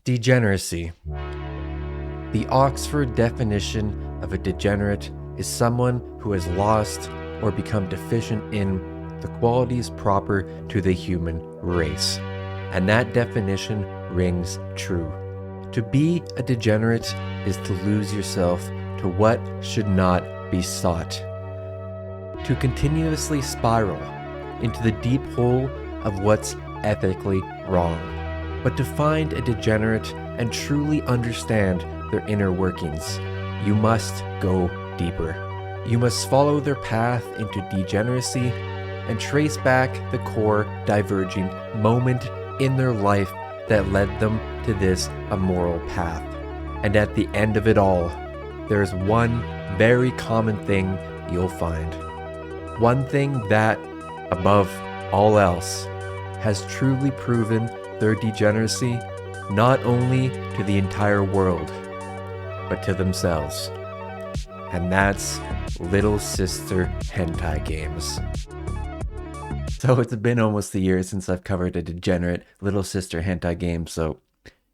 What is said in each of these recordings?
Degeneracy. The Oxford definition of a degenerate is someone who has lost or become deficient in the qualities proper to the human race. And that definition rings true. To be a degenerate is to lose yourself to what should not be sought. To continuously spiral into the deep hole of what's ethically wrong. But to find a degenerate and truly understand their inner workings, you must go deeper. You must follow their path into degeneracy and trace back the core diverging moment in their life that led them to this immoral path. And at the end of it all, there is one very common thing you'll find. One thing that, above all else, has truly proven their degeneracy not only to the entire world, but to themselves. And that's Little Sister hentai games. So it's been almost a year since I've covered a degenerate Little Sister hentai game, so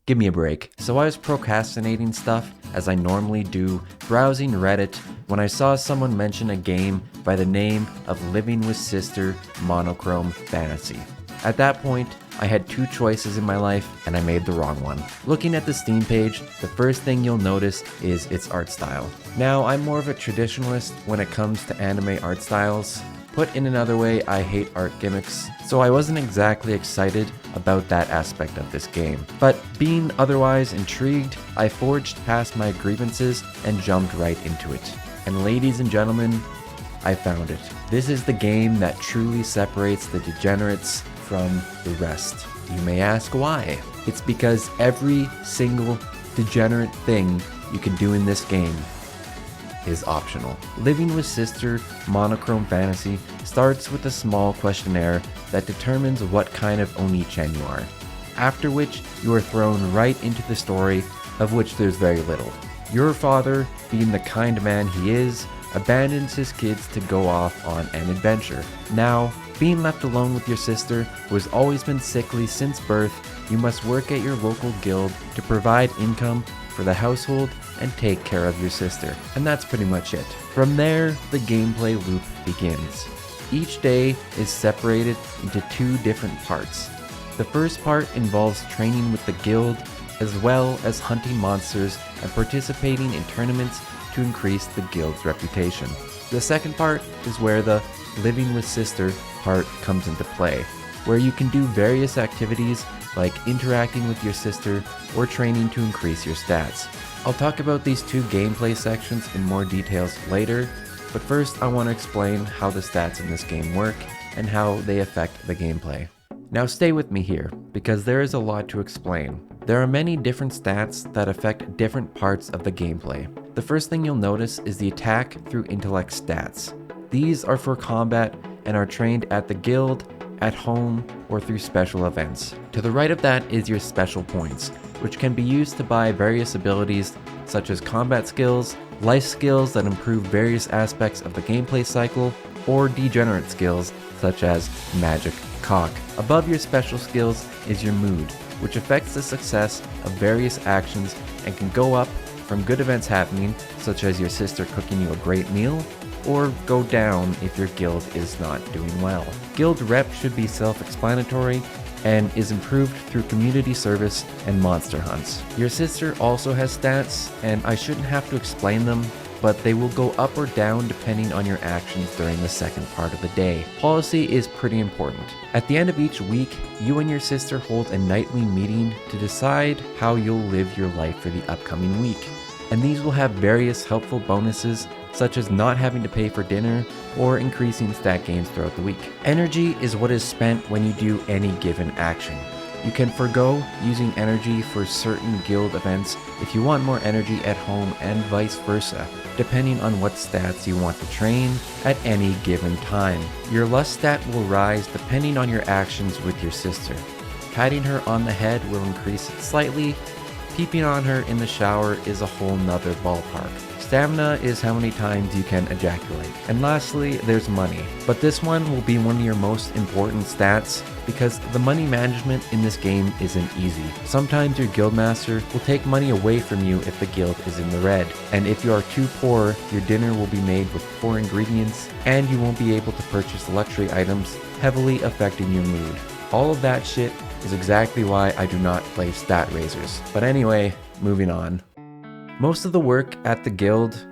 give me a break. So I was procrastinating stuff, as I normally do, browsing Reddit, when I saw someone mention a game by the name of Living with Sister Monochrome Fantasy. At that point, I had two choices in my life, and I made the wrong one. Looking at the Steam page, the first thing you'll notice is its art style. Now, I'm more of a traditionalist when it comes to anime art styles. Put in another way, I hate art gimmicks, so I wasn't exactly excited about that aspect of this game. But being otherwise intrigued, I forged past my grievances and jumped right into it. And ladies and gentlemen, I found it. This is the game that truly separates the degenerates from the rest. You may ask why. It's because every single degenerate thing you can do in this game is optional. Living with Sister Monochrome Fantasy starts with a small questionnaire that determines what kind of Oni-chan you are, after which you are thrown right into the story, of which there's very little. Your father, being the kind man he is, abandons his kids to go off on an adventure. Now, being left alone with your sister, who has always been sickly since birth, you must work at your local guild to provide income for the household and take care of your sister. And that's pretty much it. From there, the gameplay loop begins. Each day is separated into two different parts. The first part involves training with the guild, as well as hunting monsters and participating in tournaments to increase the guild's reputation. The second part is where the Living with Sister part comes into play, where you can do various activities like interacting with your sister or training to increase your stats. I'll talk about these two gameplay sections in more details later, but first I want to explain how the stats in this game work and how they affect the gameplay. Now stay with me here, because there is a lot to explain. There are many different stats that affect different parts of the gameplay. The first thing you'll notice is the attack through intellect stats. These are for combat and are trained at the guild, at home, or through special events. To the right of that is your special points, which can be used to buy various abilities such as combat skills, life skills that improve various aspects of the gameplay cycle, or degenerate skills such as magic cock. Above your special skills is your mood, which affects the success of various actions and can go up from good events happening, such as your sister cooking you a great meal, or go down if your guild is not doing well. Guild rep should be self-explanatory and is improved through community service and monster hunts. Your sister also has stats, and I shouldn't have to explain them, but they will go up or down depending on your actions during the second part of the day. Policy is pretty important. At the end of each week, you and your sister hold a nightly meeting to decide how you'll live your life for the upcoming week. And these will have various helpful bonuses, such as not having to pay for dinner or increasing stat gains throughout the week. Energy is what is spent when you do any given action. You can forego using energy for certain guild events if you want more energy at home, and vice versa, depending on what stats you want to train at any given time. Your lust stat will rise depending on your actions with your sister. Patting her on the head will increase it slightly. Peeping on her in the shower is a whole nother ballpark. Stamina is how many times you can ejaculate. And lastly, there's money. But this one will be one of your most important stats, because the money management in this game isn't easy. Sometimes your guildmaster will take money away from you if the guild is in the red, and if you are too poor, your dinner will be made with poor ingredients, and you won't be able to purchase luxury items, heavily affecting your mood. All of that shit is exactly why I do not play stat raisers. But anyway, moving on. Most of the work at the guild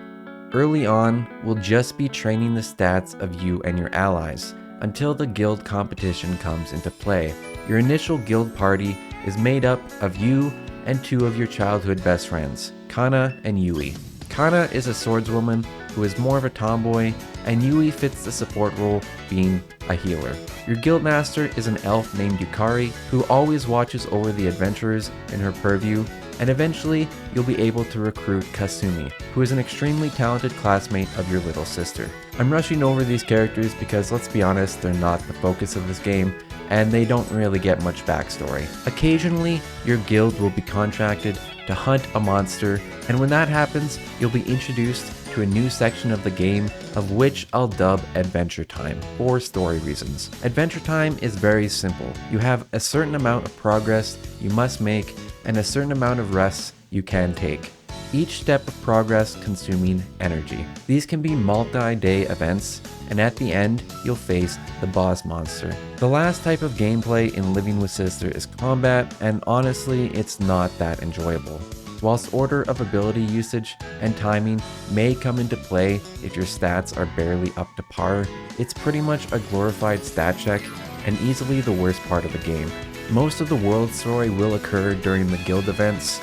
early on will just be training the stats of you and your allies until the guild competition comes into play. Your initial guild party is made up of you and two of your childhood best friends, Kana and Yui. Kana is a swordswoman who is more of a tomboy, and Yui fits the support role, being a healer. Your guildmaster is an elf named Yukari who always watches over the adventurers in her purview, and eventually you'll be able to recruit Kasumi, who is an extremely talented classmate of your little sister. I'm rushing over these characters because, let's be honest, they're not the focus of this game, and they don't really get much backstory. Occasionally, your guild will be contracted to hunt a monster, and when that happens, you'll be introduced to a new section of the game, of which I'll dub Adventure Time, for story reasons. Adventure Time is very simple. You have a certain amount of progress you must make, and a certain amount of rests you can take. Each step of progress consuming energy. These can be multi-day events, and at the end, you'll face the boss monster. The last type of gameplay in Living with Sister is combat, and honestly, it's not that enjoyable. Whilst order of ability usage and timing may come into play if your stats are barely up to par, it's pretty much a glorified stat check and easily the worst part of the game. Most of the world story will occur during the guild events,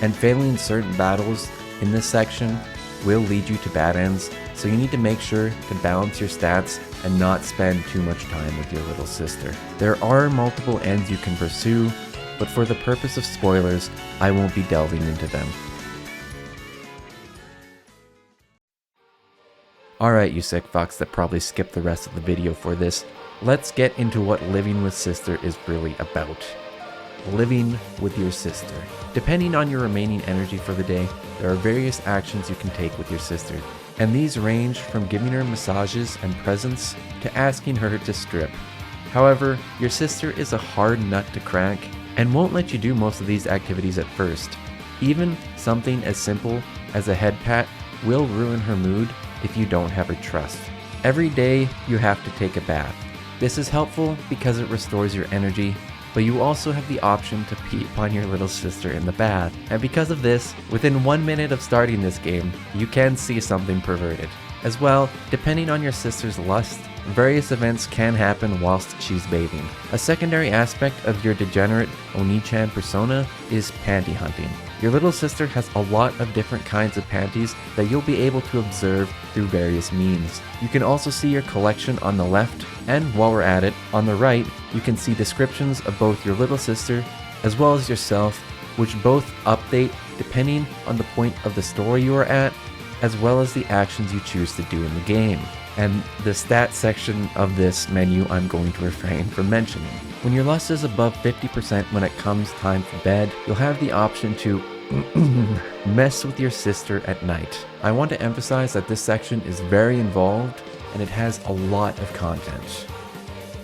and failing certain battles in this section will lead you to bad ends, so you need to make sure to balance your stats and not spend too much time with your little sister. There are multiple ends you can pursue, but for the purpose of spoilers, I won't be delving into them. Alright, you sick fucks that probably skipped the rest of the video for this, let's get into what Living with Sister is really about. Living with your sister. Depending on your remaining energy for the day, there are various actions you can take with your sister, and these range from giving her massages and presents to asking her to strip. However, your sister is a hard nut to crack and won't let you do most of these activities at first. Even something as simple as a head pat will ruin her mood if you don't have her trust. Every day you have to take a bath. This is helpful because it restores your energy, but you also have the option to pee upon your little sister in the bath. And because of this, within 1 minute of starting this game, you can see something perverted. As well, depending on your sister's lust, various events can happen whilst she's bathing. A secondary aspect of your degenerate Oni-chan persona is panty hunting. Your little sister has a lot of different kinds of panties that you'll be able to observe through various means. You can also see your collection on the left, and while we're at it, on the right, you can see descriptions of both your little sister as well as yourself, which both update depending on the point of the story you are at, as well as the actions you choose to do in the game. And the stat section of this menu I'm going to refrain from mentioning. When your lust is above 50% when it comes time for bed, you'll have the option to mess with your sister at night. I want to emphasize that this section is very involved and it has a lot of content,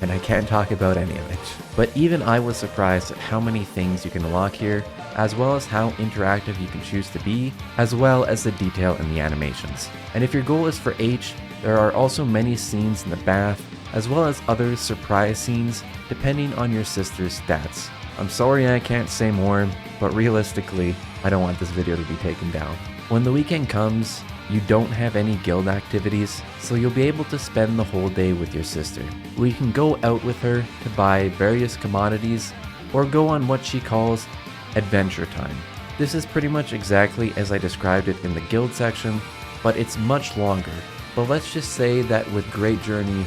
and I can't talk about any of it. But even I was surprised at how many things you can unlock here, as well as how interactive you can choose to be, as well as the detail in the animations. And if your goal is for H, there are also many scenes in the bath, as well as other surprise scenes depending on your sister's stats. I'm sorry I can't say more, but realistically, I don't want this video to be taken down. When the weekend comes, you don't have any guild activities, so you'll be able to spend the whole day with your sister. We can go out with her to buy various commodities, or go on what she calls Adventure Time. This is pretty much exactly as I described it in the guild section, but it's much longer. But let's just say that with great journey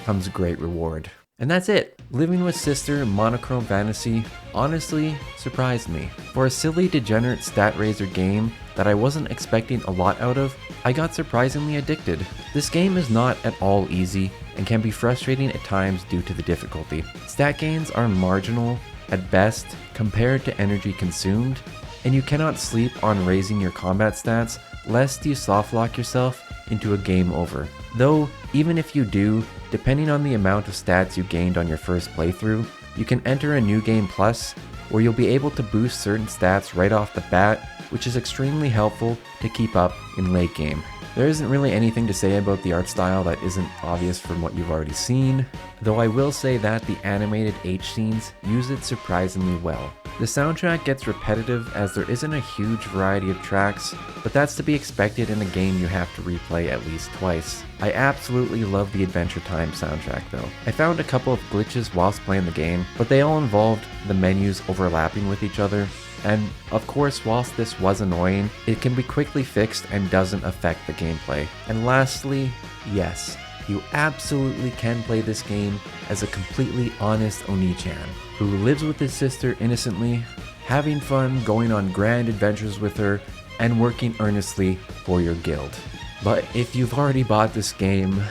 comes great reward. And that's it. Living with Sister Monochrome Fantasy honestly surprised me. For a silly degenerate stat raiser game that I wasn't expecting a lot out of, I got surprisingly addicted. This game is not at all easy and can be frustrating at times due to the difficulty. Stat gains are marginal at best compared to energy consumed, and you cannot sleep on raising your combat stats lest you softlock yourself into a game over. Though, even if you do, Depending on the amount of stats you gained on your first playthrough, you can enter a New Game Plus, where you'll be able to boost certain stats right off the bat, which is extremely helpful to keep up in late game. There isn't really anything to say about the art style that isn't obvious from what you've already seen, though I will say that the animated H scenes use it surprisingly well. The soundtrack gets repetitive as there isn't a huge variety of tracks, but that's to be expected in a game you have to replay at least twice. I absolutely love the Adventure Time soundtrack though. I found a couple of glitches whilst playing the game, but they all involved the menus overlapping with each other. And of course, whilst this was annoying, it can be quickly fixed and doesn't affect the gameplay. And lastly, yes, you absolutely can play this game as a completely honest Oni-chan, who lives with his sister innocently, having fun, going on grand adventures with her, and working earnestly for your guild. But if you've already bought this game,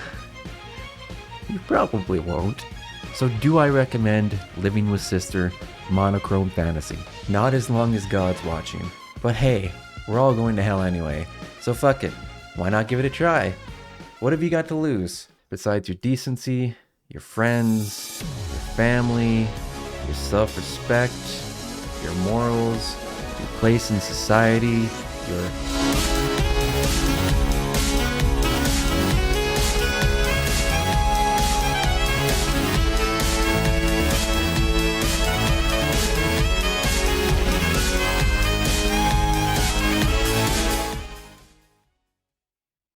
you probably won't. So do I recommend Living with Sister Monochrome Fantasy? Not as long as God's watching. But hey, we're all going to hell anyway, so fuck it. Why not give it a try? What have you got to lose? Besides your decency, your friends, your family, your self-respect, your morals, your place in society, your